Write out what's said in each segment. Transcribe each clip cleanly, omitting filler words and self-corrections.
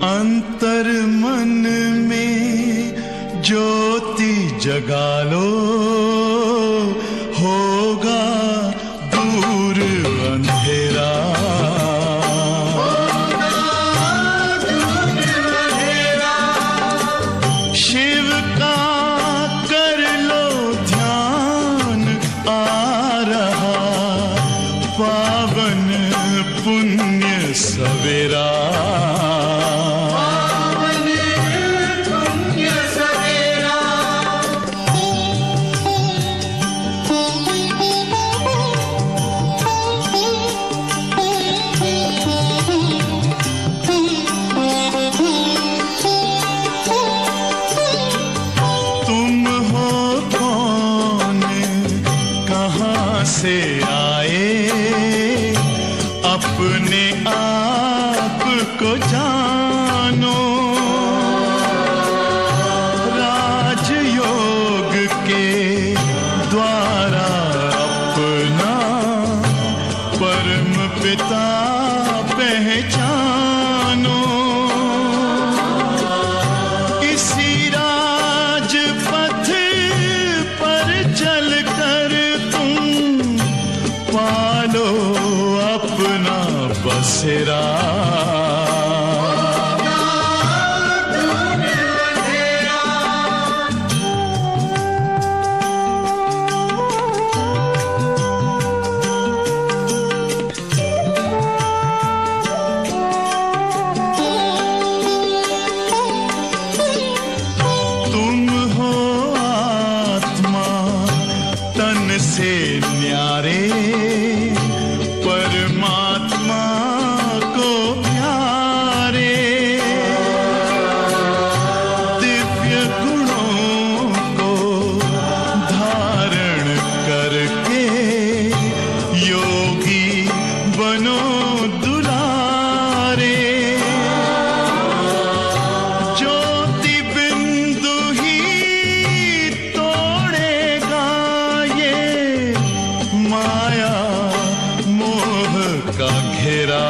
अंतर मन में ज्योति जगा लो, होगा दूर अंधेरा। शिव का कर लो ध्यान, आ रहा पावन पुण्य सवेरा। से आए अपने आप को जानो, राजयोग के द्वारा अपना परम पिता पहचानो। इसी राजपथ पर चलकर पालो अपना बसेरा। तुम हो आत्मा तन से न्यारे, परमात्मा को प्यारे। दिव्य गुणों को धारण करके योगी बनो दुलारे। ज्योति बिंदु ही तोड़ेगा ये माया का घेरा।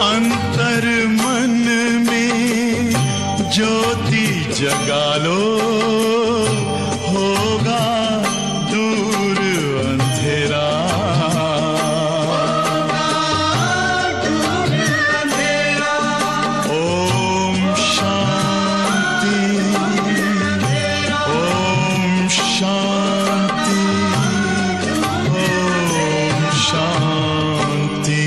अंतर मन में ज्योति जगा लो, होगा दूर अंधेरा। ओम शांति, ओम शांति, ओम शांति।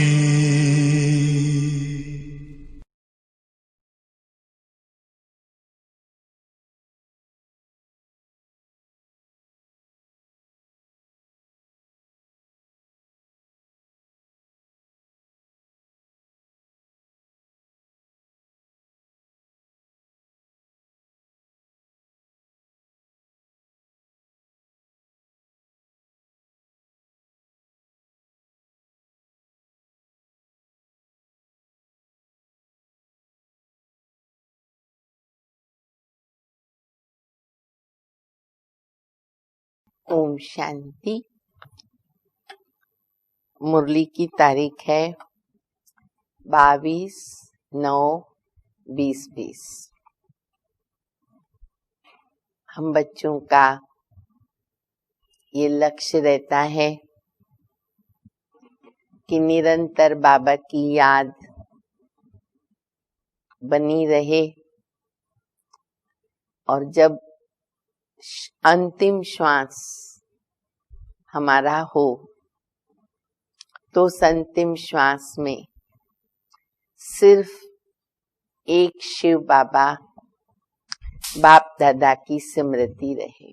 ओम शांति। मुरली की तारीख है 22/9/2020। हम बच्चों का ये लक्ष्य रहता है कि निरंतर बाबा की याद बनी रहे, और जब अंतिम श्वास हमारा हो तो उस अंतिम श्वास में सिर्फ एक शिव बाबा बाप दादा की स्मृति रहे।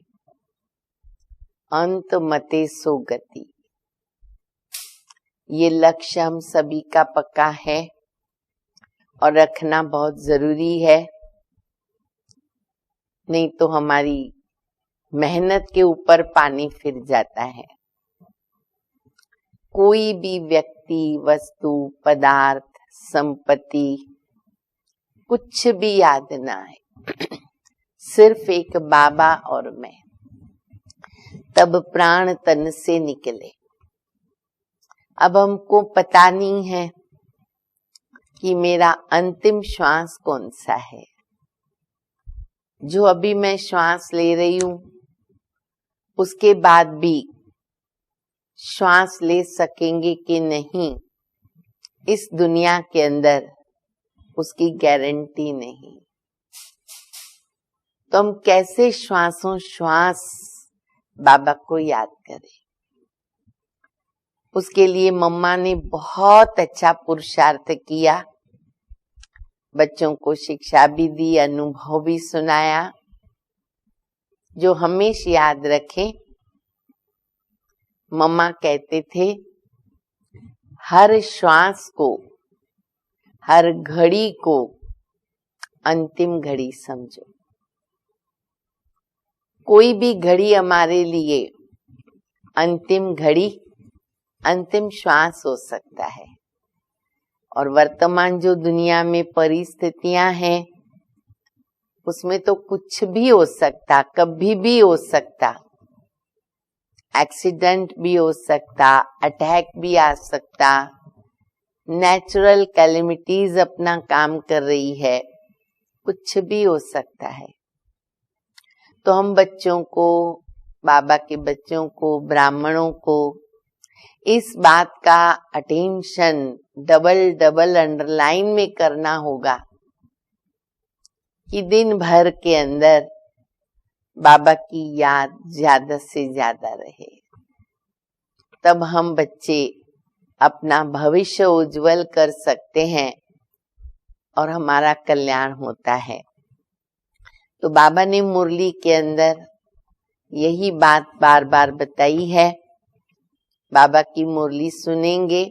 अंत मते सो गति, ये लक्ष्य हम सभी का पक्का है और रखना बहुत जरूरी है। नहीं तो हमारी मेहनत के ऊपर पानी फिर जाता है। कोई भी व्यक्ति, वस्तु, पदार्थ, संपत्ति कुछ भी याद ना आए, सिर्फ एक बाबा और मैं, तब प्राण तन से निकले। अब हमको पता नहीं है कि मेरा अंतिम श्वास कौन सा है। जो अभी मैं श्वास ले रही हूं, उसके बाद भी श्वास ले सकेंगे कि नहीं, इस दुनिया के अंदर उसकी गारंटी नहीं। तो हम कैसे श्वासों श्वास बाबा को याद करें? उसके लिए मम्मा ने बहुत अच्छा पुरुषार्थ किया, बच्चों को शिक्षा भी दी, अनुभव भी सुनाया, जो हमेशा याद रखें। मम्मा कहते थे, हर श्वास को, हर घड़ी को अंतिम घड़ी समझो। कोई भी घड़ी हमारे लिए अंतिम घड़ी, अंतिम श्वास हो सकता है। और वर्तमान जो दुनिया में परिस्थितियां हैं, उसमें तो कुछ भी हो सकता, कभी भी हो सकता। एक्सीडेंट भी हो सकता, अटैक भी आ सकता, नेचुरल कैलेमिटीज अपना काम कर रही है, कुछ भी हो सकता है। तो हम बच्चों को, बाबा के बच्चों को, ब्राह्मणों को इस बात का अटेंशन डबल अंडरलाइन में करना होगा कि दिन भर के अंदर बाबा की याद ज्यादा से ज्यादा रहे। तब हम बच्चे अपना भविष्य उज्जवल कर सकते हैं और हमारा कल्याण होता है। तो बाबा ने मुरली के अंदर यही बात बार बार बताई है। बाबा की मुरली सुनेंगे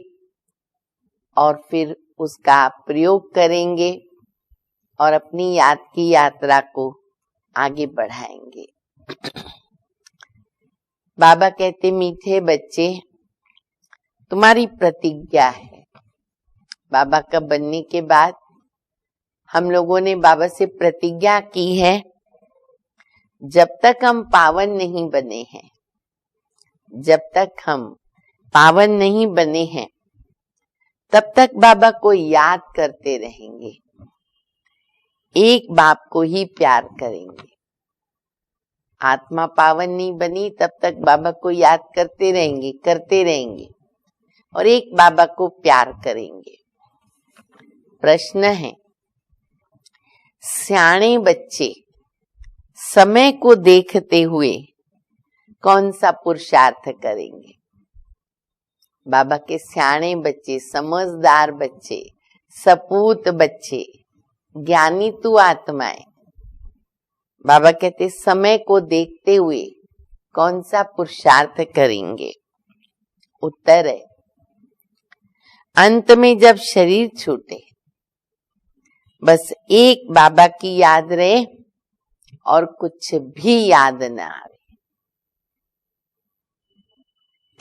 और फिर उसका प्रयोग करेंगे और अपनी याद की यात्रा को आगे बढ़ाएंगे। बाबा कहते, मीठे बच्चे, तुम्हारी प्रतिज्ञा है। बाबा का बनने के बाद हम लोगों ने बाबा से प्रतिज्ञा की है, जब तक हम पावन नहीं बने हैं, जब तक हम पावन नहीं बने हैं, तब तक बाबा को याद करते रहेंगे, एक बाप को ही प्यार करेंगे। आत्मा पावन नहीं बनी तब तक बाबा को याद करते रहेंगे और एक बाबा को प्यार करेंगे। प्रश्न है, सियाणे बच्चे समय को देखते हुए कौन सा पुरुषार्थ करेंगे? बाबा के सियाणे बच्चे, समझदार बच्चे, सपूत बच्चे, ज्ञानी तू आत्माएं, बाबा कहते समय को देखते हुए कौन सा पुरुषार्थ करेंगे? उत्तर है, अंत में जब शरीर छूटे, बस एक बाबा की याद रहे और कुछ भी याद न आवे।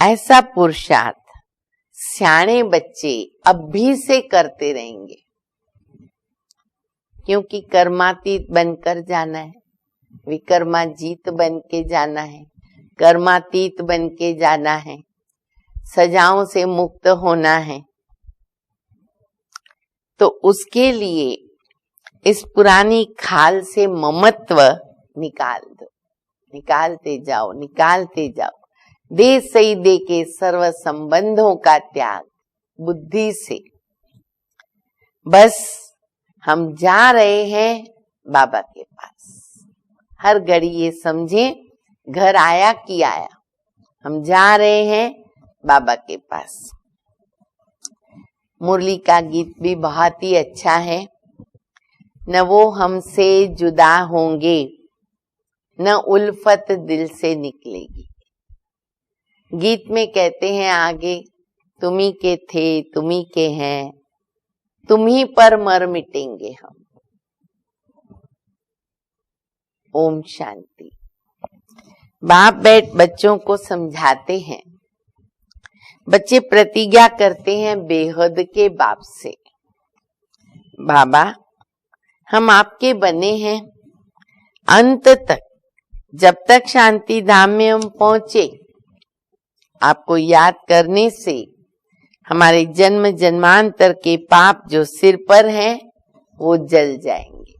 ऐसा पुरुषार्थ सियाणे बच्चे अभी से करते रहेंगे, क्योंकि कर्मातीत बनकर जाना है, विकर्माजीत बन के जाना है, कर्मातीत बन के जाना है, सजाओं से मुक्त होना है। तो उसके लिए इस पुरानी खाल से ममत्व निकाल दो, निकालते जाओ। दे सही दे के सर्व संबंधों का त्याग बुद्धि से। बस हम जा रहे हैं बाबा के पास। हर घड़ी ये समझे, घर आया कि आया, हम जा रहे हैं बाबा के पास। मुरली का गीत भी बहुत ही अच्छा है। न वो हमसे जुदा होंगे, न उल्फत दिल से निकलेगी। गीत में कहते हैं आगे, तुम्ही के थे, तुम्ही के हैं, तुम्ही पर मर मिटेंगे हम। ओम शांति। बाप बैठ बच्चों को समझाते हैं। बच्चे प्रतिज्ञा करते हैं बेहद के बाप से, बाबा हम आपके बने हैं, अंत तक जब तक शांति धाम में हम पहुंचे, आपको याद करने से हमारे जन्म जन्मांतर के पाप जो सिर पर हैं वो जल जाएंगे।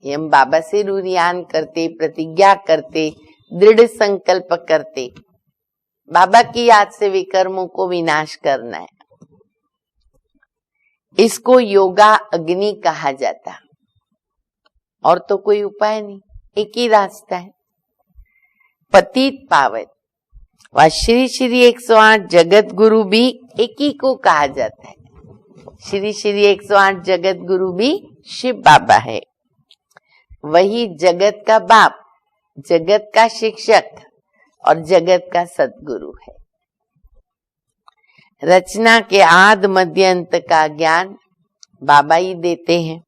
ये हम बाबा से रूरियान करते, प्रतिज्ञा करते, दृढ़ संकल्प करते, बाबा की याद से विकर्मों को विनाश करना है। इसको योगा अग्नि कहा जाता, और तो कोई उपाय नहीं, एक ही रास्ता है। पतित पावन व श्री श्री 108 जगत गुरु भी एक ही को कहा जाता है। श्री श्री 108 जगत गुरु भी शिव बाबा है। वही जगत का बाप, जगत का शिक्षक और जगत का सद्गुरु है। रचना के आद मध्य अंत का ज्ञान बाबा ही देते हैं।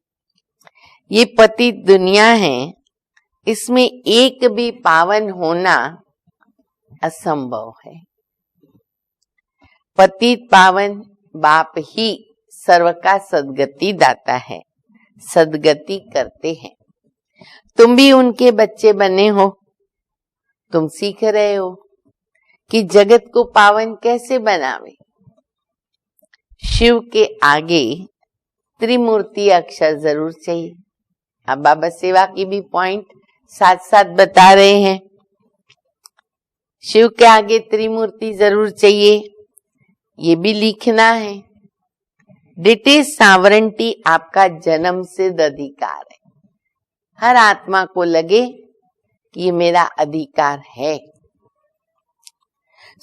ये पतित दुनिया है, इसमें एक भी पावन होना असंभव है। पतित पावन बाप ही सर्व का सद्गति दाता है, सद्गति करते हैं। तुम भी उनके बच्चे बने हो। तुम सीख रहे हो कि जगत को पावन कैसे बनावे। शिव के आगे त्रिमूर्ति अक्षर जरूर चाहिए। अब बाबा सेवा की भी पॉइंट साथ साथ बता रहे हैं। शिव के आगे त्रिमूर्ति जरूर चाहिए, ये भी लिखना है। डिट इज सॉवरेंटी आपका जन्म सिद्ध अधिकार है। हर आत्मा को लगे कि ये मेरा अधिकार है।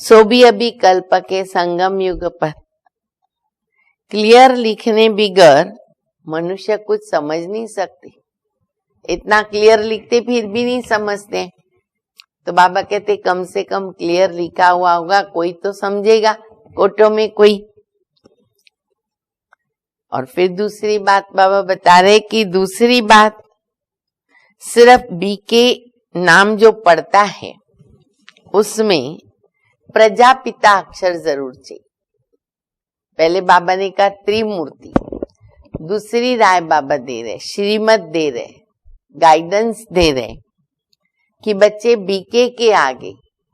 सो भी अभी कल्प के संगम युग पर क्लियर लिखने बिगर मनुष्य कुछ समझ नहीं सकते। इतना क्लियर लिखते फिर भी नहीं समझते, तो बाबा कहते कम से कम क्लियर लिखा हुआ होगा, कोई तो समझेगा, कोटों में कोई। और फिर दूसरी बात बाबा बता रहे कि दूसरी बात, सिर्फ बीके नाम जो पढ़ता है उसमें प्रजापिता अक्षर जरूर चाहिए। पहले बाबा ने कहा त्रिमूर्ति, दूसरी राय बाबा दे रहे, श्रीमत दे रहे, गाइडेंस दे रहे कि बच्चे बीके के आगे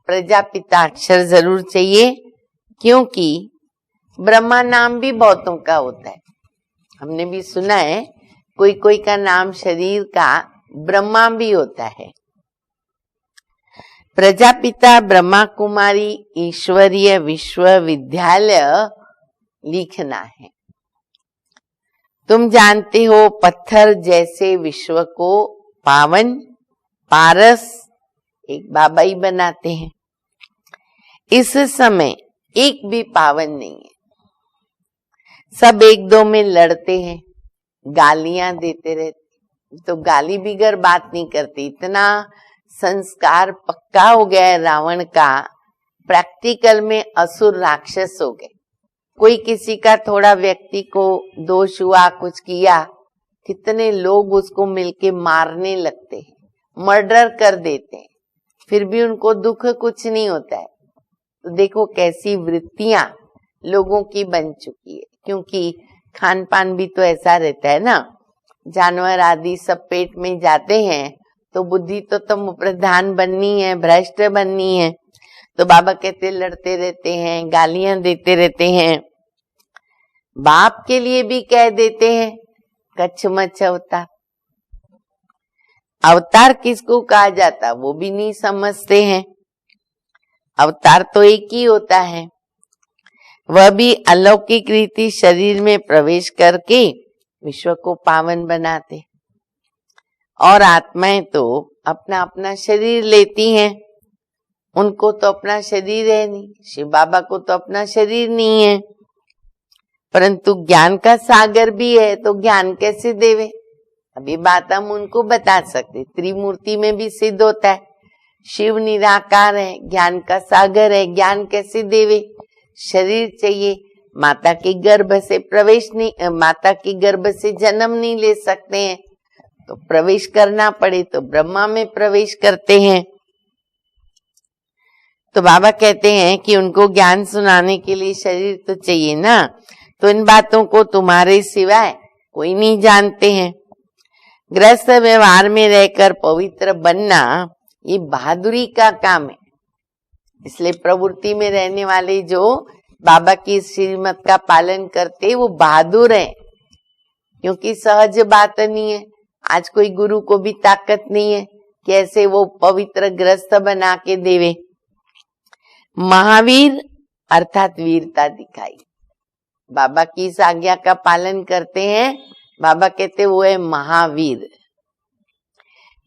प्रजापिता अक्षर जरूर चाहिए, क्योंकि ब्रह्मा नाम भी बहुतों का होता है। हमने भी सुना है कोई कोई का नाम शरीर का ब्रह्मा भी होता है। प्रजापिता ब्रह्मा कुमारी ईश्वरीय विश्वविद्यालय लिखना है। तुम जानते हो पत्थर जैसे विश्व को पावन पारस एक बाबा ही बनाते हैं। इस समय एक भी पावन नहीं है, सब एक दो में लड़ते हैं, गालियां देते रहते। तो गाली बिगर बात नहीं करती। इतना संस्कार पक्का हो गया है रावण का, प्रैक्टिकल में असुर राक्षस हो गए। कोई किसी का थोड़ा व्यक्ति को दोष हुआ, कुछ किया, कितने लोग उसको मिलके मारने लगते हैं, मर्डर कर देते हैं, फिर भी उनको दुख कुछ नहीं होता है। तो देखो कैसी वृत्तियां लोगों की बन चुकी है, क्योंकि खान पान भी तो ऐसा रहता है ना। जानवर आदि सब पेट में जाते हैं तो बुद्धि तो तुम प्रधान बननी है, भ्रष्ट बननी है। तो बाबा कहते लड़ते रहते हैं, गालियां देते रहते हैं, बाप के लिए भी कह देते हैं कच्छ मच्छ अवतार। अवतार किसको कहा जाता वो भी नहीं समझते हैं। अवतार तो एक ही होता है, वह भी अलौकिक रीति शरीर में प्रवेश करके विश्व को पावन बनाते। और आत्माएं तो अपना अपना शरीर लेती हैं, उनको तो अपना शरीर है नहीं, शिव बाबा को तो अपना शरीर नहीं है, परंतु ज्ञान का सागर भी है, तो ज्ञान कैसे देवे। अभी बात हम उनको बता सकते। त्रिमूर्ति में भी सिद्ध होता है, शिव निराकार है, ज्ञान का सागर है, ज्ञान कैसे देवे। शरीर चाहिए, माता के गर्भ से प्रवेश नहीं, माता के गर्भ से जन्म नहीं ले सकते हैं, तो प्रवेश करना पड़े तो ब्रह्मा में प्रवेश करते हैं। तो बाबा कहते हैं कि उनको ज्ञान सुनाने के लिए शरीर तो चाहिए ना। तो इन बातों को तुम्हारे सिवाय कोई नहीं जानते हैं। गृहस्थ व्यवहार में रहकर पवित्र बनना ये बहादुरी का काम है। इसलिए प्रवृत्ति में रहने वाले जो बाबा की श्रीमत का पालन करते वो बहादुर हैं, क्योंकि सहज बात नहीं है। आज कोई गुरु को भी ताकत नहीं है कि ऐसे वो पवित्र ग्रस्त बना के देवे। महावीर अर्थात वीरता दिखाई, बाबा की इस आज्ञा का पालन करते हैं। बाबा कहते वो है महावीर।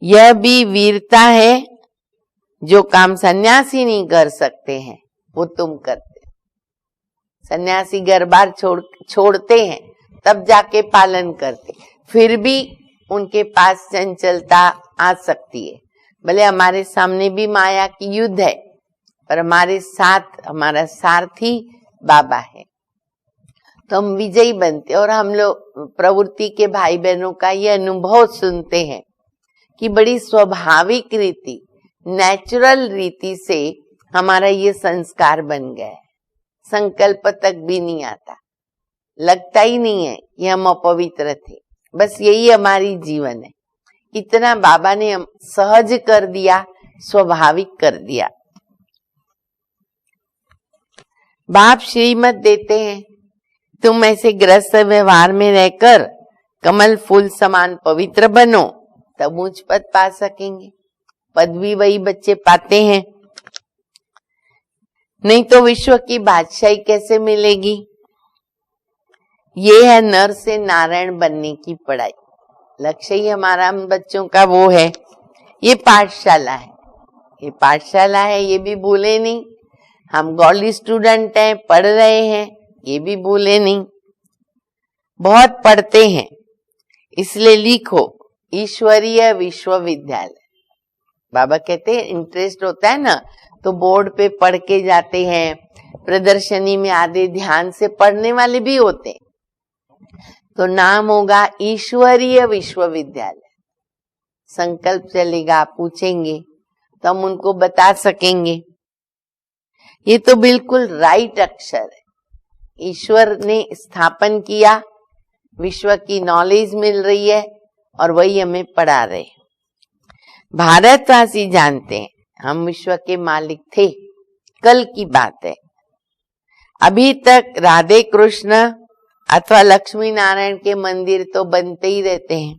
यह भी वीरता है, जो काम सन्यासी नहीं कर सकते हैं वो तुम करते। सन्यासी घर बार छोड़ते हैं तब जाके पालन करते, फिर भी उनके पास चंचलता आ सकती है। भले हमारे सामने भी माया की युद्ध है, पर हमारे साथ हमारा सारथी बाबा है, तो हम विजयी बनते। और हम लोग प्रवृत्ति के भाई बहनों का ये अनुभव सुनते हैं कि बड़ी स्वाभाविक रीति, नेचुरल रीति से हमारा ये संस्कार बन गया है। संकल्प तक भी नहीं आता, लगता ही नहीं है कि हम अपवित्र थे। बस यही हमारी जीवन है। इतना बाबा ने हम सहज कर दिया, स्वाभाविक कर दिया। बाप श्रीमत देते हैं, तुम ऐसे ग्रस्त व्यवहार में रहकर कमल फूल समान पवित्र बनो, तब उच्च पद पा सकेंगे। पदवी वही बच्चे पाते हैं, नहीं तो विश्व की बादशाही कैसे मिलेगी। ये है नर से नारायण बनने की पढ़ाई। लक्ष्य ही हमारा हम बच्चों का वो है। ये पाठशाला है, ये पाठशाला है, ये भी भूले नहीं। हम गॉडली स्टूडेंट हैं, पढ़ रहे हैं, ये भी भूले नहीं। बहुत पढ़ते हैं, इसलिए लिखो ईश्वरीय विश्वविद्यालय। बाबा कहते हैं इंटरेस्ट होता है ना, तो बोर्ड पे पढ़ के जाते हैं, प्रदर्शनी में आधे ध्यान से पढ़ने वाले भी होते हैं। तो नाम होगा ईश्वरीय विश्वविद्यालय। संकल्प चलेगा, पूछेंगे तो हम उनको बता सकेंगे। ये तो बिल्कुल राइट अक्षर है। ईश्वर ने स्थापन किया, विश्व की नॉलेज मिल रही है और वही हमें पढ़ा रहे। भारतवासी जानते हैं हम विश्व के मालिक थे, कल की बात है। अभी तक राधे कृष्ण अथवा लक्ष्मी नारायण के मंदिर तो बनते ही रहते हैं।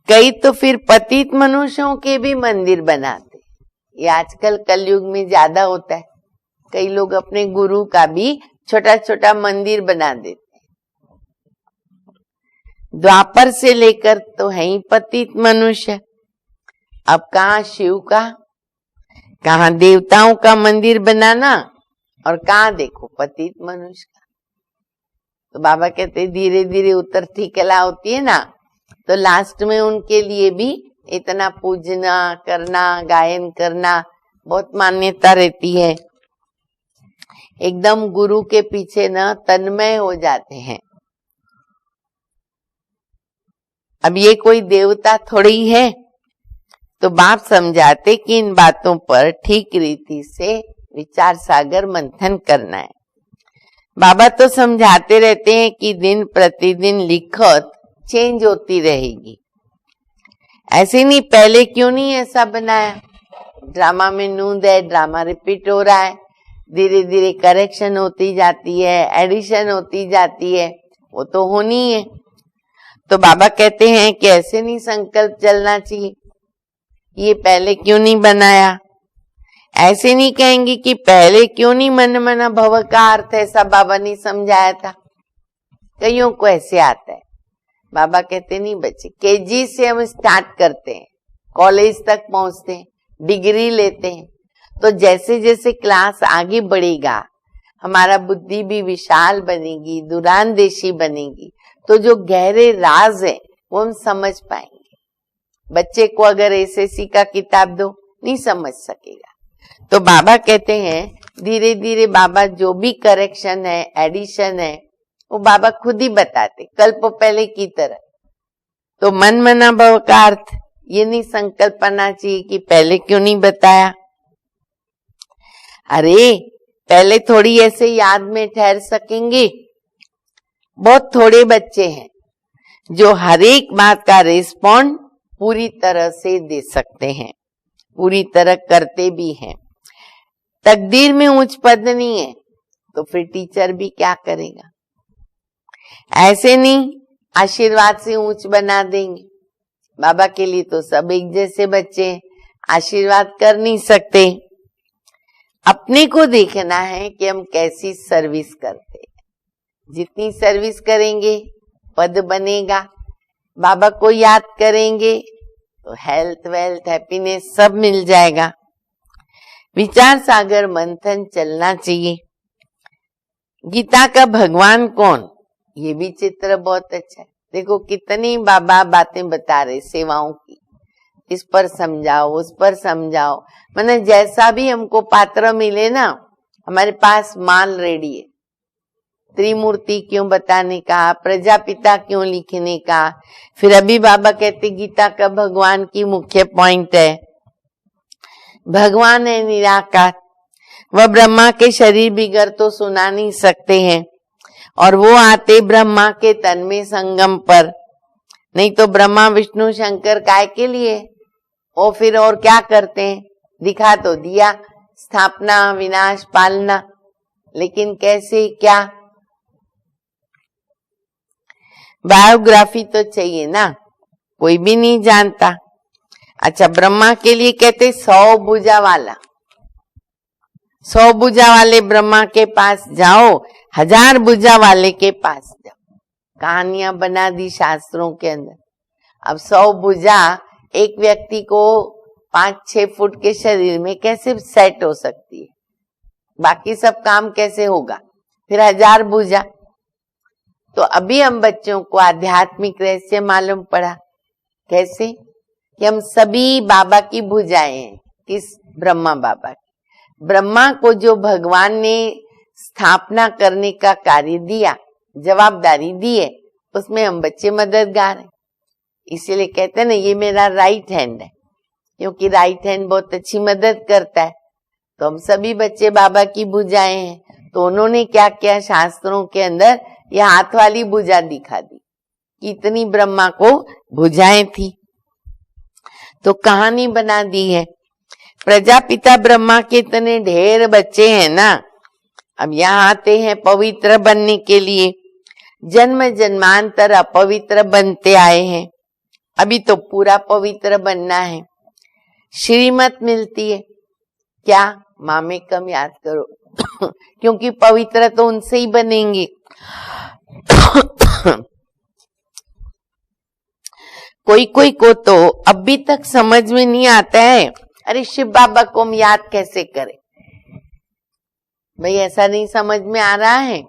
कई तो फिर पतित मनुष्यों के भी मंदिर बनाते। ये आजकल कलयुग में ज्यादा होता है। कई लोग अपने गुरु का भी छोटा छोटा मंदिर बना देते। द्वापर से लेकर तो है ही पतित मनुष्य। अब कहाँ शिव का, कहाँ देवताओं का मंदिर बनाना, और कहाँ देखो पतित मनुष्य का। तो बाबा कहते धीरे धीरे उतरती कला होती है ना, तो लास्ट में उनके लिए भी इतना पूजना करना, गायन करना बहुत मान्यता रहती है। एकदम गुरु के पीछे न तन्मय हो जाते हैं। अब ये कोई देवता थोड़ी है, तो बाप समझाते कि इन बातों पर ठीक रीति से विचार सागर मंथन करना है। बाबा तो समझाते रहते हैं कि दिन प्रतिदिन लिखत चेंज होती रहेगी। ऐसे नहीं, पहले क्यों नहीं ऐसा बनाया। ड्रामा में नूंद है, ड्रामा रिपीट हो रहा है, धीरे धीरे करेक्शन होती जाती है, एडिशन होती जाती है, वो तो होनी है। तो बाबा कहते हैं कि ऐसे नहीं संकल्प चलना चाहिए, ये पहले क्यों नहीं बनाया। ऐसे नहीं कहेंगे कि पहले क्यों नहीं मन मना भव का अर्थ ऐसा बाबा ने समझाया था। कईयों को ऐसे आता है। बाबा कहते नहीं बच्चे, केजी से हम स्टार्ट करते हैं, कॉलेज तक पहुंचते हैं, डिग्री लेते हैं, तो जैसे जैसे क्लास आगे बढ़ेगा हमारा बुद्धि भी विशाल बनेगी, दूरांदेशी बनेगी, तो जो गहरे राज है वो हम समझ पाएंगे। बच्चे को अगर एसएससी का किताब दो, नहीं समझ सकेगा। तो बाबा कहते हैं धीरे धीरे बाबा जो भी करेक्शन है, एडिशन है, वो बाबा खुद ही बताते, कल्प पहले की तरह। तो मन मना भव का अर्थ ये नहीं संकल्प आना चाहिए कि पहले क्यों नहीं बताया। अरे पहले थोड़ी ऐसे याद में ठहर सकेंगे। बहुत थोड़े बच्चे हैं जो हर एक बात का रिस्पॉन्ड पूरी तरह से दे सकते हैं, पूरी तरह करते भी हैं। तकदीर में उच्च पद नहीं है, तो फिर टीचर भी क्या करेगा? ऐसे नहीं आशीर्वाद से ऊंच बना देंगे। बाबा के लिए तो सब एक जैसे बच्चे हैं, आशीर्वाद कर नहीं सकते। अपने को देखना है कि हम कैसी सर्विस करते हैं। जितनी सर्विस करेंगे पद बनेगा। बाबा को याद करेंगे तो हेल्थ, वेल्थ, हैप्पीनेस सब मिल जाएगा। विचार सागर मंथन चलना चाहिए। गीता का भगवान कौन, ये भी चित्र बहुत अच्छा है। देखो कितनी बाबा बातें बता रहे सेवाओं की, इस पर समझाओ, उस पर समझाओ। मैंने जैसा भी हमको पात्र मिले ना, हमारे पास माल रेडी है। त्रिमूर्ति क्यों बताने का, प्रजापिता क्यों लिखने का। फिर अभी बाबा कहते गीता का भगवान की मुख्य पॉइंट है, भगवान है निराकार। वह ब्रह्मा के शरीर बिगर तो सुना नहीं सकते हैं, और वो आते ब्रह्मा के तन में संगम पर। नहीं तो ब्रह्मा विष्णु शंकर काय के लिए, वो फिर और क्या करते हैं? दिखा तो दिया, स्थापना, विनाश, पालना, लेकिन कैसे, क्या? बायोग्राफी तो चाहिए ना, कोई भी नहीं जानता। अच्छा, ब्रह्मा के लिए कहते 100 भुजा वाला, 100 भुजा वाले ब्रह्मा के पास जाओ, 1000 भुजा वाले के पास जाओ। कहानियां बना दी शास्त्रों के अंदर। अब 100 भुजा एक व्यक्ति को 5-6 फुट के शरीर में कैसे सेट हो सकती है? बाकी सब काम कैसे होगा? फिर 1000 भुजा। तो अभी हम बच्चों को आध्यात्मिक रहस्य मालूम पड़ा। कैसे? कि हम सभी बाबा की भुजाएं हैं। किस? ब्रह्मा बाबा की। ब्रह्मा को जो भगवान ने स्थापना करने का कार्य दिया, जवाबदारी दी है, उसमें हम बच्चे मददगार हैं। इसीलिए कहते हैं ना, ये मेरा राइट हैंड है, क्योंकि राइट हैंड बहुत अच्छी मदद करता है। तो हम सभी बच्चे बाबा की भुजाएं हैं। तो उन्होंने क्या किया, शास्त्रों के अंदर ये हाथ वाली भुजा दिखा दी कि इतनी ब्रह्मा को भुजाएं थी। तो कहानी बना दी है। प्रजापिता ब्रह्मा के इतने ढेर बच्चे हैं ना, अब यहाँ आते हैं पवित्र बनने के लिए। जन्म जन्मांतर अपवित्र बनते आए हैं, अभी तो पूरा पवित्र बनना है। श्रीमत मिलती है क्या? माँ में कम याद करो क्योंकि पवित्र तो उनसे ही बनेंगे। कोई कोई को तो अभी तक समझ में नहीं आता है, अरे शिव बाबा को हम याद कैसे करें? भाई ऐसा नहीं समझ में आ रहा है,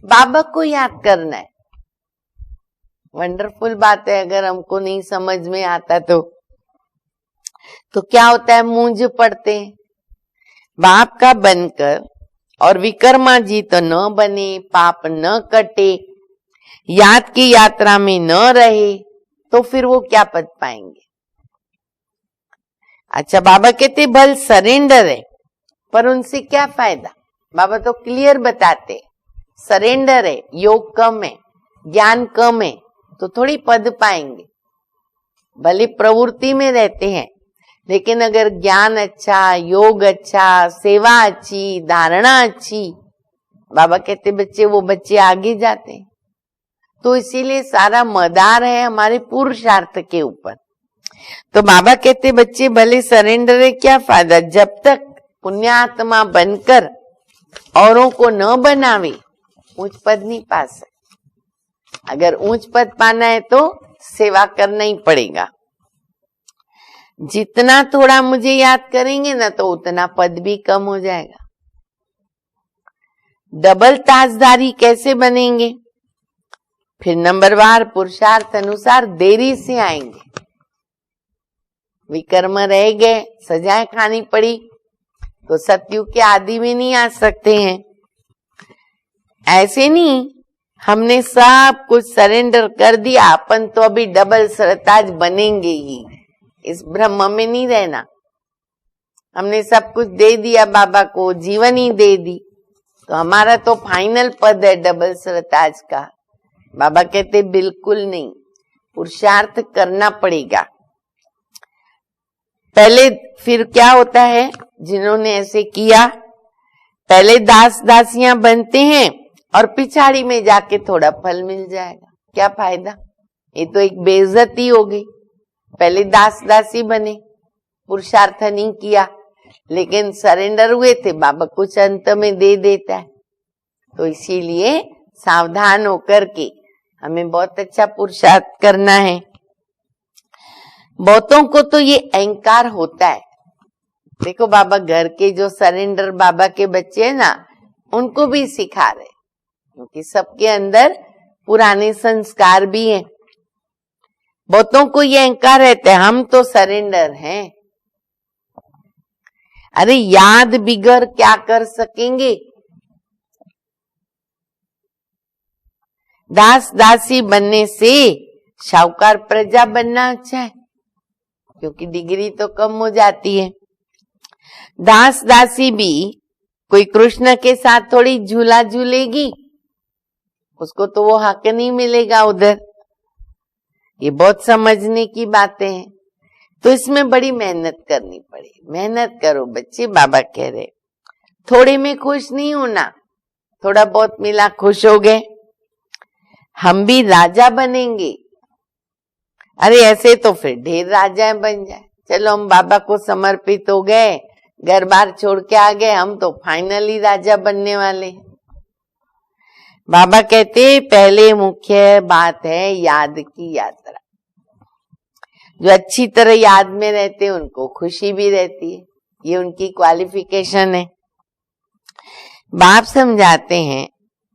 बाबा को याद करना है। वंडरफुल बात है। अगर हमको नहीं समझ में आता तो क्या होता है, मूंझ पड़ते हैं। बाप का बनकर और विकर्मा जी तो न बने, पाप न कटे, याद की यात्रा में न रहे, तो फिर वो क्या पद पाएंगे? अच्छा, बाबा कहते भल सरेंडर है, पर उनसे क्या फायदा? बाबा तो क्लियर बताते, सरेंडर है, योग कम है, ज्ञान कम है, तो थोड़ी पद पाएंगे। भले प्रवृत्ति में रहते हैं, लेकिन अगर ज्ञान अच्छा, योग अच्छा, सेवा अच्छी, धारणा अच्छी, बाबा कहते बच्चे, वो बच्चे आगे जाते हैं। तो इसीलिए सारा मदार है हमारे पुरुषार्थ के ऊपर। तो बाबा कहते बच्चे भले सरेंडर है, क्या फायदा? जब तक पुण्यात्मा बनकर औरों को न बनावे, ऊंच पद नहीं पा सकते। अगर ऊंच पद पाना है तो सेवा करना ही पड़ेगा। जितना थोड़ा मुझे याद करेंगे ना, तो उतना पद भी कम हो जाएगा। डबल ताजदारी कैसे बनेंगे? फिर नंबरवार पुरुषार्थ अनुसार देरी से आएंगे। विकर्म रह गए, सजाएं खानी पड़ी, तो सतयुग के आदि में नहीं आ सकते हैं। ऐसे नहीं, हमने सब कुछ सरेंडर कर दिया, अपन तो अभी डबल सरताज बनेंगे ही। इस ब्रह्म में नहीं रहना। हमने सब कुछ दे दिया बाबा को, जीवन ही दे दी, तो हमारा तो फाइनल पद है डबल सरताज का। बाबा कहते बिल्कुल नहीं, पुरुषार्थ करना पड़ेगा पहले। फिर क्या होता है, जिन्होंने ऐसे किया, पहले दास दासियां बनते हैं और पिछाड़ी में जाके थोड़ा फल मिल जाएगा, क्या फायदा? ये तो एक बेइज्जती हो गई। पहले दास दासी बने, पुरुषार्थ नहीं किया, लेकिन सरेंडर हुए थे, बाबा कुछ अंत में दे देता है। तो इसीलिए सावधान होकर के हमें बहुत अच्छा पुरुषार्थ करना है। बहुतों को तो ये अहंकार होता है। देखो बाबा घर के जो सरेंडर बाबा के बच्चे हैं ना, उनको भी सिखा रहे, क्योंकि सबके अंदर पुराने संस्कार भी हैं। बहुतों को ये अहंकार रहता है, हम तो सरेंडर हैं। अरे याद बिगर क्या कर सकेंगे? दास दासी बनने से शाहूकार प्रजा बनना अच्छा है, क्योंकि डिग्री तो कम हो जाती है। दास दासी भी कोई कृष्ण के साथ थोड़ी झूला झूलेगी, उसको तो वो हक नहीं मिलेगा उधर। ये बहुत समझने की बातें हैं। तो इसमें बड़ी मेहनत करनी पड़ेगी। मेहनत करो बच्चे, बाबा कह रहे थोड़े में खुश नहीं होना, थोड़ा बहुत मिला खुश हो गए। हम भी राजा बनेंगे। अरे ऐसे तो फिर ढेर राजाएं बन जाए। चलो हम बाबा को समर्पित हो गए, घर बार छोड़ के आ गए, हम तो फाइनली राजा बनने वाले हैं। बाबा कहते पहले मुख्य बात है याद की यात्रा। जो अच्छी तरह याद में रहते हैं उनको खुशी भी रहती है, ये उनकी क्वालिफिकेशन है। बाप समझाते हैं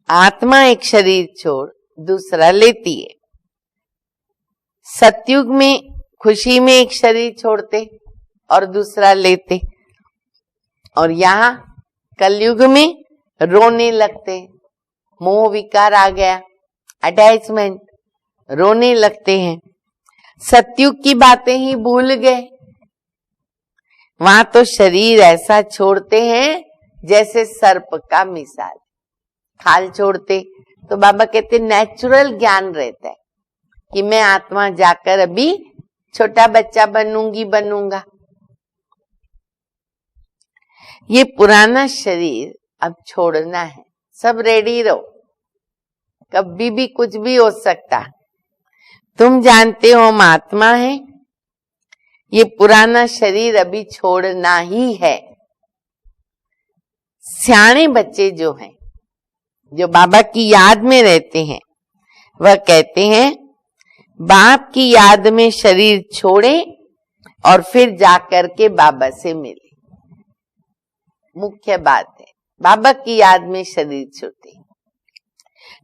आत्मा एक शरीर छोड़ दूसरा लेती है। सतयुग में खुशी में एक शरीर छोड़ते और दूसरा लेते, और यहाँ कलयुग में रोने लगते। मोह विकार आ गया, अटैचमेंट, रोने लगते हैं। सतयुग की बातें ही भूल गए। वहां तो शरीर ऐसा छोड़ते हैं जैसे सर्प का मिसाल, खाल छोड़ते। तो बाबा कहते नेचुरल ज्ञान रहता है कि मैं आत्मा जाकर अभी छोटा बच्चा बनूंगा। ये पुराना शरीर अब छोड़ना है। सब रेडी रहो, कभी भी कुछ भी हो सकता। तुम जानते हो हम आत्मा है, ये पुराना शरीर अभी छोड़ना ही है। सियाने बच्चे जो हैं, जो बाबा की याद में रहते हैं, वह कहते हैं बाप की याद में शरीर छोड़े और फिर जाकर के बाबा से मिले। मुख्य बात है बाबा की याद में शरीर छूटे।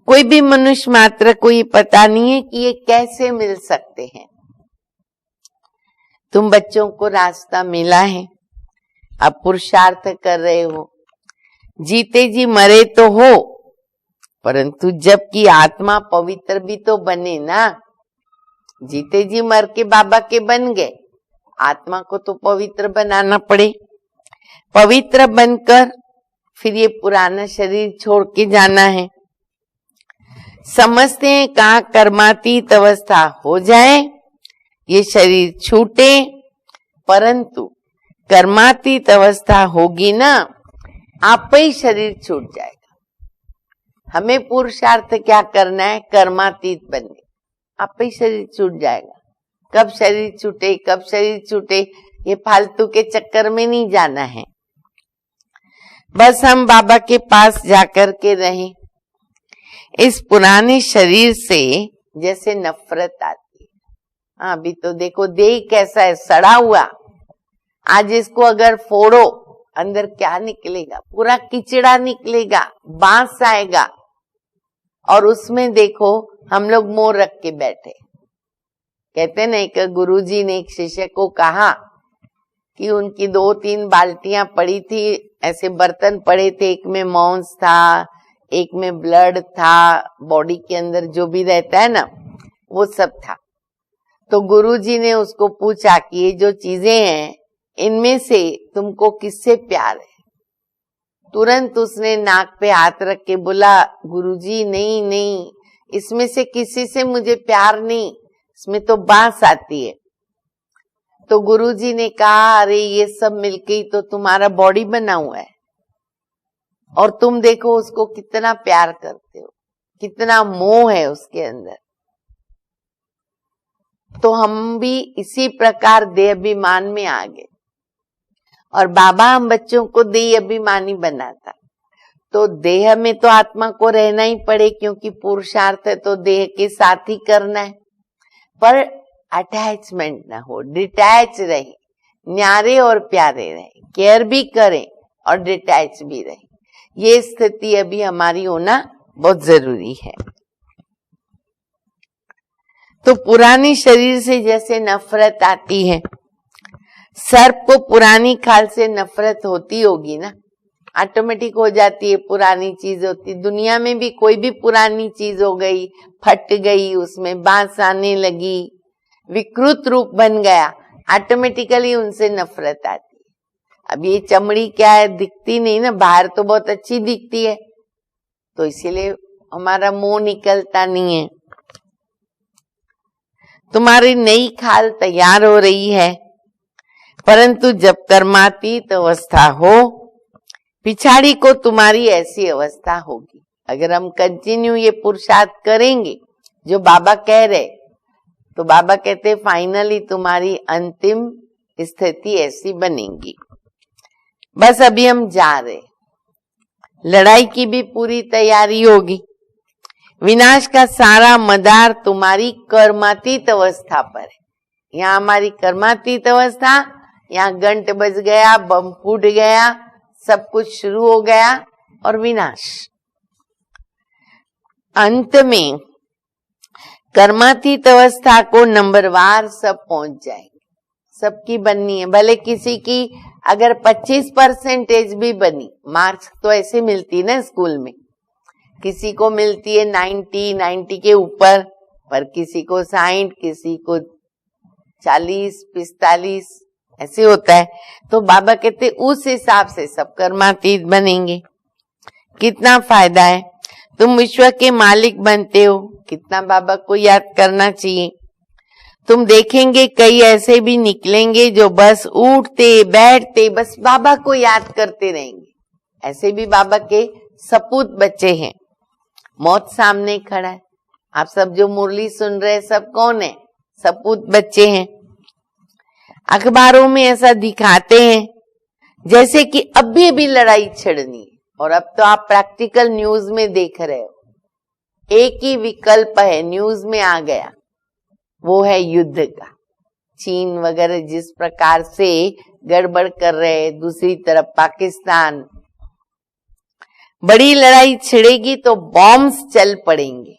कोई भी मनुष्य मात्र को ये पता नहीं है कि ये कैसे मिल सकते हैं। तुम बच्चों को रास्ता मिला है, अब पुरुषार्थ कर रहे हो, जीते जी मरे तो हो, परंतु जबकि आत्मा पवित्र भी तो बने ना। जीते जी मर के बाबा के बन गए, आत्मा को तो पवित्र बनाना पड़े। पवित्र बनकर फिर ये पुराना शरीर छोड़ के जाना है। समझते हैं कहाँ कर्मातीत अवस्था हो जाए, ये शरीर छूटे, परंतु कर्मातीत अवस्था होगी ना, आप ही शरीर छूट जाएगा। हमें पुरुषार्थ क्या करना है? कर्मातीत बनने, आप ही शरीर छूट जाएगा। कब शरीर छूटे, कब शरीर छूटे, ये फालतू के चक्कर में नहीं जाना है। बस हम बाबा के पास जाकर के रहें। इस पुराने शरीर से जैसे नफरत आती है। हाँ, अभी तो देखो देह कैसा है, सड़ा हुआ। आज इसको अगर फोड़ो, अंदर क्या निकलेगा? पूरा किचड़ा निकलेगा, बांस आएगा। और उसमें देखो हम लोग मोर रख के बैठे। कहते ना, एक गुरुजी ने एक शिष्य को कहा कि उनकी 2-3 बाल्टियां पड़ी थी, ऐसे बर्तन पड़े थे, एक में मांस था, एक में ब्लड था, बॉडी के अंदर जो भी रहता है ना, वो सब था। तो गुरुजी ने उसको पूछा कि ये जो चीजें हैं, इनमें से तुमको किससे प्यार है? तुरंत उसने नाक पे हाथ रख के बोला, गुरुजी नहीं, इसमें से किसी से मुझे प्यार नहीं, इसमें तो बांस आती है। तो गुरुजी ने कहा, अरे ये सब मिलके ही तो तुम्हारा बॉडी बना हुआ है। और तुम देखो उसको कितना प्यार करते हो, कितना मोह है उसके अंदर। तो हम भी इसी प्रकार देह अभिमान में आ गए, और बाबा हम बच्चों को देह अभिमानी बनाता। तो देह में तो आत्मा को रहना ही पड़े, क्योंकि पुरुषार्थ है तो देह के साथ ही करना है, पर अटैचमेंट ना हो, डिटैच रहे, न्यारे और प्यारे रहे, केयर भी करें और डिटैच भी रहे। ये स्थिति अभी हमारी होना बहुत जरूरी है। तो पुरानी शरीर से जैसे नफरत आती है, सर्प को पुरानी खाल से नफरत होती होगी ना, ऑटोमेटिक हो जाती है, पुरानी चीज होती। दुनिया में भी कोई भी पुरानी चीज हो गई, फट गई, उसमें बांस आने लगी, विकृत रूप बन गया, ऑटोमेटिकली उनसे नफरत आती है। अब ये चमड़ी क्या है, दिखती नहीं ना, बाहर तो बहुत अच्छी दिखती है, तो इसीलिए हमारा मोह निकलता नहीं है। तुम्हारी नई खाल तैयार हो रही है, परंतु जब कर्मातीत अवस्था हो, पिछाड़ी को तुम्हारी ऐसी अवस्था होगी। अगर हम कंटिन्यू ये पुरुषार्थ करेंगे जो बाबा कह रहे, तो बाबा कहते फाइनली तुम्हारी अंतिम स्थिति ऐसी बनेगी। बस अभी हम जा रहे, लड़ाई की भी पूरी तैयारी होगी। विनाश का सारा मदार तुम्हारी कर्मातीत अवस्था पर है। यहाँ हमारी कर्मातीत अवस्था, यहाँ घंट बज गया, बम फूट गया, सब कुछ शुरू हो गया और विनाश। अंत में कर्मातीत अवस्था को नंबरवार सब पहुंच जाएंगे, सबकी बननी है। भले किसी की अगर 25% भी बनी, मार्क्स तो ऐसे मिलती है ना स्कूल में, किसी को मिलती है 90 के ऊपर, पर किसी को 60, किसी को 40, 45 ऐसे होता है। तो बाबा कहते उस हिसाब से सब कर्मातीत बनेंगे। कितना फायदा है, तुम विश्व के मालिक बनते हो, कितना बाबा को याद करना चाहिए। तुम देखेंगे कई ऐसे भी निकलेंगे जो बस उठते बैठते बस बाबा को याद करते रहेंगे। ऐसे भी बाबा के सपूत बच्चे हैं। मौत सामने खड़ा है, आप सब जो मुरली सुन रहे हैं सब कौन है, सपूत बच्चे हैं। अखबारों में ऐसा दिखाते हैं जैसे कि अभी अभी लड़ाई छिड़नी है, और अब तो आप प्रैक्टिकल न्यूज में देख रहे हो, एक ही विकल्प है, न्यूज में आ गया, वो है युद्ध का। चीन वगैरह जिस प्रकार से गड़बड़ कर रहे हैं, दूसरी तरफ पाकिस्तान, बड़ी लड़ाई छिड़ेगी तो बॉम्ब्स चल पड़ेंगे,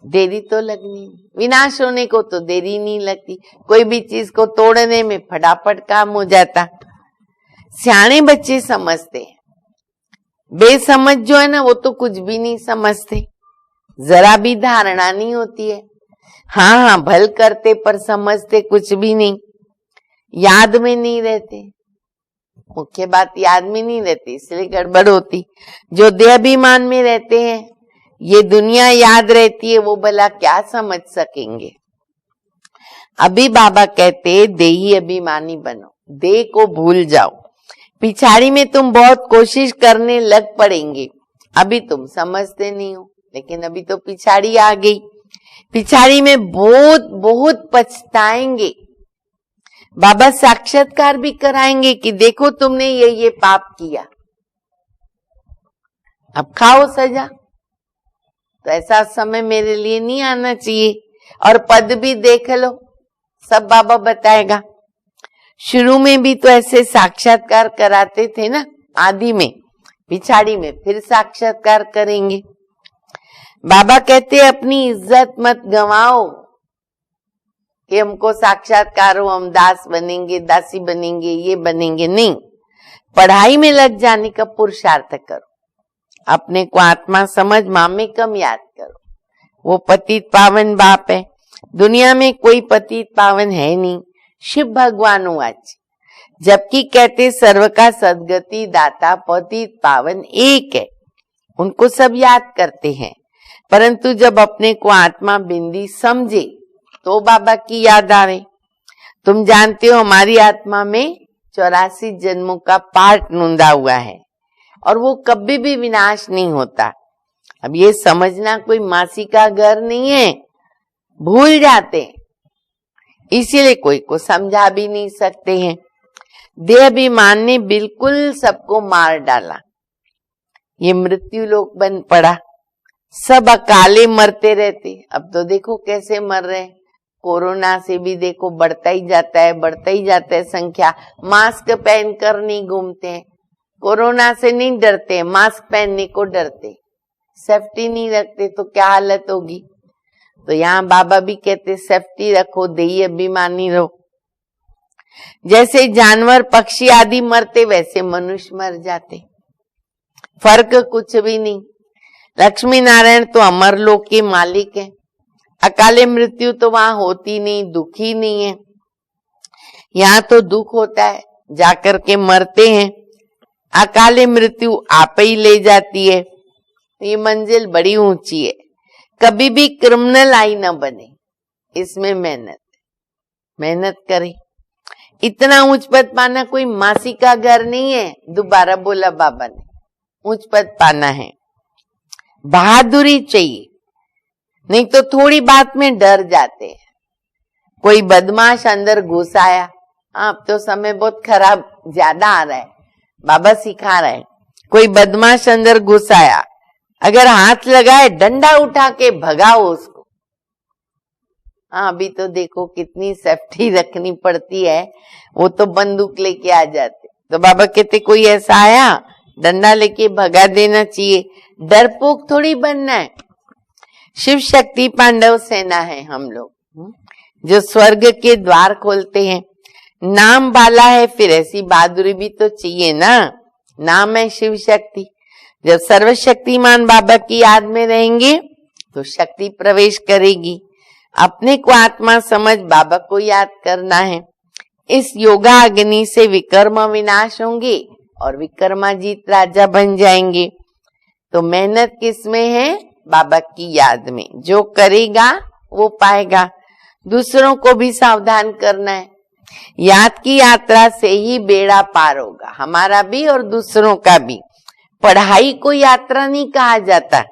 देरी तो लगनी नहीं। विनाश होने को तो देरी नहीं लगती, कोई भी चीज को तोड़ने में फटाफट काम हो जाता। सियाने बच्चे समझते हैं, बेसमझ जो है ना वो तो कुछ भी नहीं समझते, जरा भी धारणा नहीं होती है। हाँ भल करते पर समझते कुछ भी नहीं, याद में नहीं रहते। मुख्य बात याद में नहीं रहती, इसलिए गड़बड़ होती। जो देहाभिमान में रहते हैं, ये दुनिया याद रहती है, वो भला क्या समझ सकेंगे। अभी बाबा कहते देही अभिमानी बनो, देह को भूल जाओ। पिछाड़ी में तुम बहुत कोशिश करने लग पड़ेंगे, अभी तुम समझते नहीं हो, लेकिन अभी तो पिछाड़ी आ गई। पिछाड़ी में बहुत बहुत पछताएंगे। बाबा साक्षात्कार भी कराएंगे कि देखो तुमने ये पाप किया, अब खाओ सजा। तो ऐसा समय मेरे लिए नहीं आना चाहिए। और पद भी देख लो, सब बाबा बताएगा। शुरू में भी तो ऐसे साक्षात्कार कराते थे ना, आदि में, पिछाड़ी में फिर साक्षात्कार करेंगे। बाबा कहते अपनी इज्जत मत गंवाओ कि हमको साक्षात्कार हो, हम दास बनेंगे, दासी बनेंगे, ये बनेंगे, नहीं। पढ़ाई में लग जाने का पुरुषार्थ करो, अपने को आत्मा समझ, मामे कम याद करो। वो पतित पावन बाप है, दुनिया में कोई पतित पावन है नहीं। शिव भगवान आज, जबकि कहते सर्व का सदगति दाता पतित पावन एक है, उनको सब याद करते हैं। परंतु जब अपने को आत्मा बिंदी समझे तो बाबा की याद आवे। तुम जानते हो हमारी आत्मा में 84 जन्मों का पाठ नूंदा हुआ है। और वो कभी भी विनाश नहीं होता। अब ये समझना कोई मासी का घर नहीं है, भूल जाते हैं, इसीलिए कोई को समझा भी नहीं सकते हैं। देह अभिमान ने बिल्कुल सबको मार डाला, ये मृत्यु लोक बन पड़ा, सब अकाले मरते रहते। अब तो देखो कैसे मर रहे हैं, कोरोना से भी देखो बढ़ता ही जाता है, बढ़ता ही जाता है संख्या। मास्क पहनकर नहीं घूमते हैं, कोरोना से नहीं डरते, मास्क पहनने को डरते, सेफ्टी नहीं रखते तो क्या हालत होगी। तो यहाँ बाबा भी कहते सेफ्टी रखो, देही अभिमानी रहो। जैसे जानवर पक्षी आदि मरते वैसे मनुष्य मर जाते, फर्क कुछ भी नहीं। लक्ष्मी नारायण तो अमर लोक के मालिक हैं, अकाले मृत्यु तो वहां होती नहीं, दुखी नहीं है। यहाँ तो दुख होता है, जाकर के मरते हैं, अकाले मृत्यु आप ही ले जाती है। ये मंजिल बड़ी ऊंची है, कभी भी क्रिमिनल आई न बने, इसमें मेहनत करें। इतना ऊंच पद पाना कोई मासी का घर नहीं है, दोबारा बोला बाबा ने, ऊंच पद पाना है, बहादुरी चाहिए, नहीं तो थोड़ी बात में डर जाते हैं। कोई बदमाश अंदर घुस आया, अब तो समय बहुत खराब ज्यादा आ रहा है, बाबा सिखा रहा है, कोई बदमाश अंदर घुस आया, अगर हाथ लगाए डंडा उठा के भगाओ उसको। हाँ, अभी तो देखो कितनी सेफ्टी रखनी पड़ती है, वो तो बंदूक लेके आ जाते। तो बाबा कहते कोई ऐसा आया डंडा लेके भगा देना चाहिए, डरपोक थोड़ी बनना है। शिव शक्ति पांडव सेना है हम लोग, जो स्वर्ग के द्वार खोलते हैं। नाम वाला है, फिर ऐसी बहादुरी भी तो चाहिए ना, नाम है शिव शक्ति। जब सर्वशक्तिमान बाबा की याद में रहेंगे तो शक्ति प्रवेश करेगी। अपने को आत्मा समझ बाबा को याद करना है। इस योगा अग्नि से विकर्म विनाश होंगे और विक्रमाजीत राजा बन जाएंगे। तो मेहनत किसमें है? बाबा की याद में। जो करेगा वो पाएगा। दूसरों को भी सावधान करना है। याद की यात्रा से ही बेड़ा पार होगा, हमारा भी और दूसरों का भी। पढ़ाई को यात्रा नहीं कहा जाता,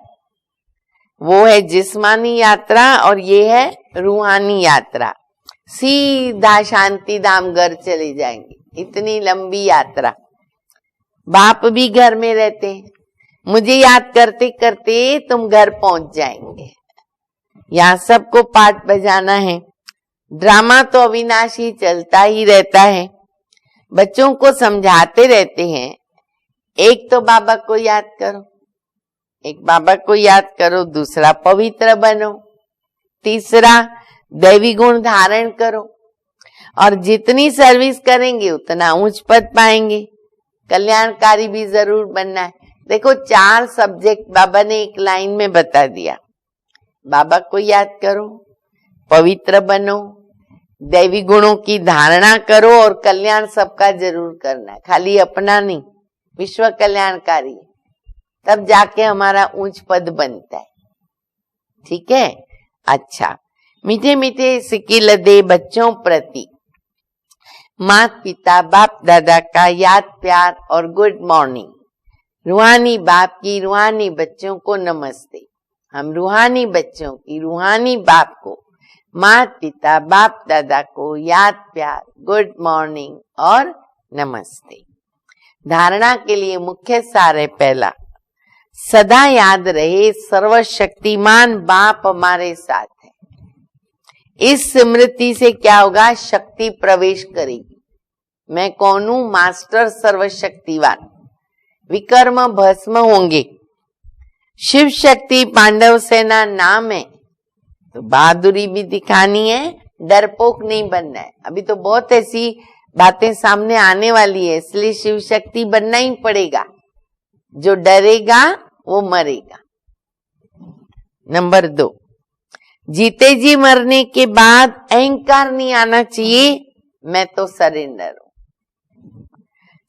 वो है जिस्मानी यात्रा और ये है रूहानी यात्रा। सीधा शांति धाम घर चले जाएंगे, इतनी लंबी यात्रा। बाप भी घर में रहते हैं, मुझे याद करते करते तुम घर पहुंच जाएंगे। यहाँ सबको पाठ बजाना है। ड्रामा तो अविनाशी चलता ही रहता है, बच्चों को समझाते रहते हैं। एक तो बाबा को याद करो, एक बाबा को याद करो, दूसरा पवित्र बनो, तीसरा दैवी गुण धारण करो। और जितनी सर्विस करेंगे उतना उच्च पद पाएंगे। कल्याणकारी भी जरूर बनना है। देखो 4 सब्जेक्ट बाबा ने एक लाइन में बता दिया। बाबा को याद करो, पवित्र बनो, दैवी गुणों की धारणा करो और कल्याण सबका जरूर करना है, खाली अपना नहीं, विश्व कल्याणकारी, तब जाके हमारा ऊंच पद बनता है। ठीक है। अच्छा, मीठे मीठे सिक्के लदे बच्चों प्रति माता पिता बाप दादा का याद प्यार और गुड मॉर्निंग। रूहानी बाप की रूहानी बच्चों को नमस्ते। हम रूहानी बच्चों की रूहानी बाप को, माता पिता बाप दादा को याद प्यार, गुड मॉर्निंग और नमस्ते। धारणा के लिए मुख्य सार है पहला, सदा याद रहे सर्वशक्तिमान बाप हमारे साथ है। इस स्मृति से क्या होगा? शक्ति प्रवेश करेगी। मैं कौन हूं? मास्टर सर्वशक्तिवान। विकर्म भस्म होंगे। शिव शक्ति पांडव सेना नाम है, तो बहादुरी भी दिखानी है, डरपोक नहीं बनना है। अभी तो बहुत ऐसी बातें सामने आने वाली है, इसलिए शिव शक्ति बनना ही पड़ेगा। जो डरेगा वो मरेगा। नंबर 2, जीते जी मरने के बाद अहंकार नहीं आना चाहिए, मैं तो सरेंडर हूं।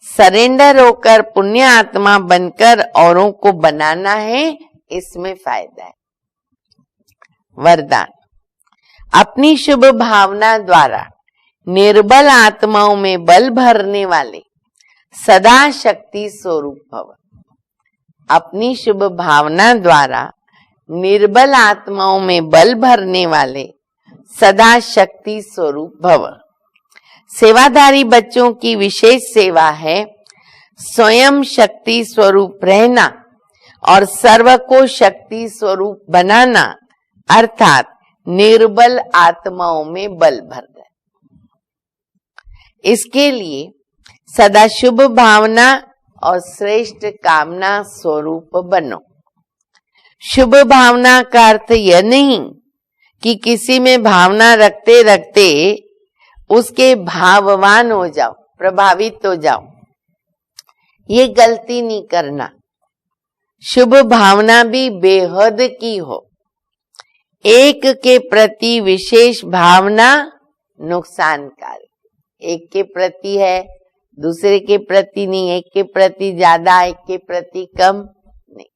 सरेंडर होकर पुण्य आत्मा बनकर औरों को बनाना है, इसमें फायदा है। वरदान, अपनी शुभ भावना द्वारा निर्बल आत्माओं में बल भरने वाले सदा शक्ति स्वरूप भव। अपनी शुभ भावना द्वारा निर्बल आत्माओं में बल भरने वाले सदा शक्ति स्वरूप भव। सेवाधारी बच्चों की विशेष सेवा है स्वयं शक्ति स्वरूप रहना और सर्व को शक्ति स्वरूप बनाना, अर्थात निर्बल आत्माओं में बल भरना। इसके लिए सदा शुभ भावना और श्रेष्ठ कामना स्वरूप बनो। शुभ भावना का अर्थ यह नहीं कि किसी में भावना रखते रखते उसके भाववान हो जाओ, प्रभावित हो जाओ। ये गलती नहीं करना। शुभ भावना भी बेहद की हो। एक के प्रति विशेष भावना नुकसानकारी, एक के प्रति है, दूसरे के प्रति नहीं, एक के प्रति ज्यादा, एक के प्रति कम नहीं,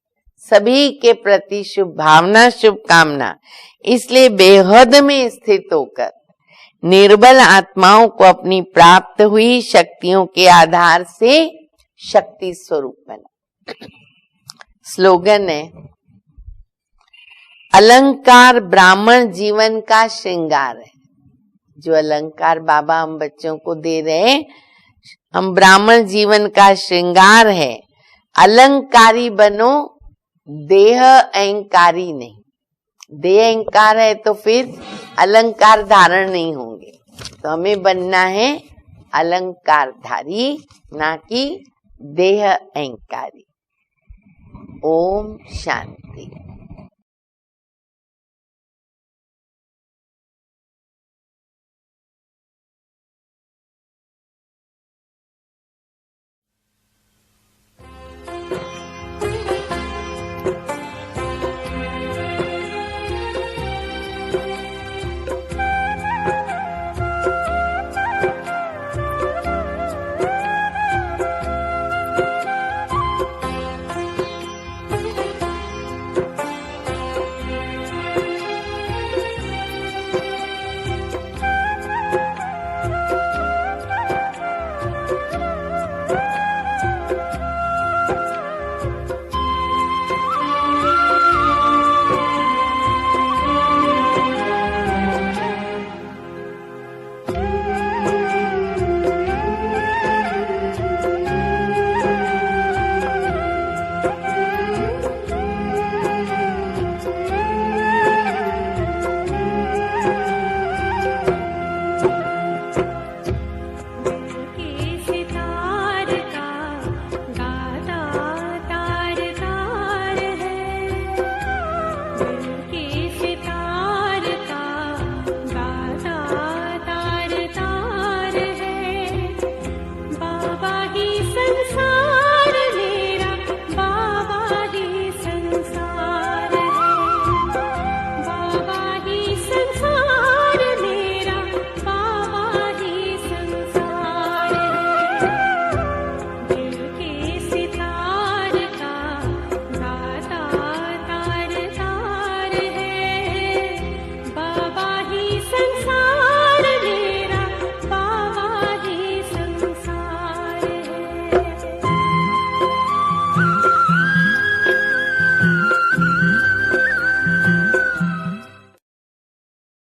सभी के प्रति शुभ भावना, शुभकामना। इसलिए बेहद में स्थित होकर निर्बल आत्माओं को अपनी प्राप्त हुई शक्तियों के आधार से शक्ति स्वरूप बना। स्लोगन है, अलंकार ब्राह्मण जीवन का श्रृंगार है। जो अलंकार बाबा हम बच्चों को दे रहे हैं, हम ब्राह्मण जीवन का श्रृंगार है। अलंकारी बनो, देह अहंकारी नहीं। देह अहंकार है तो फिर अलंकार धारण नहीं होंगे। तो हमें बनना है अलंकारधारी, ना कि देह अहंकारी। ओम शांति।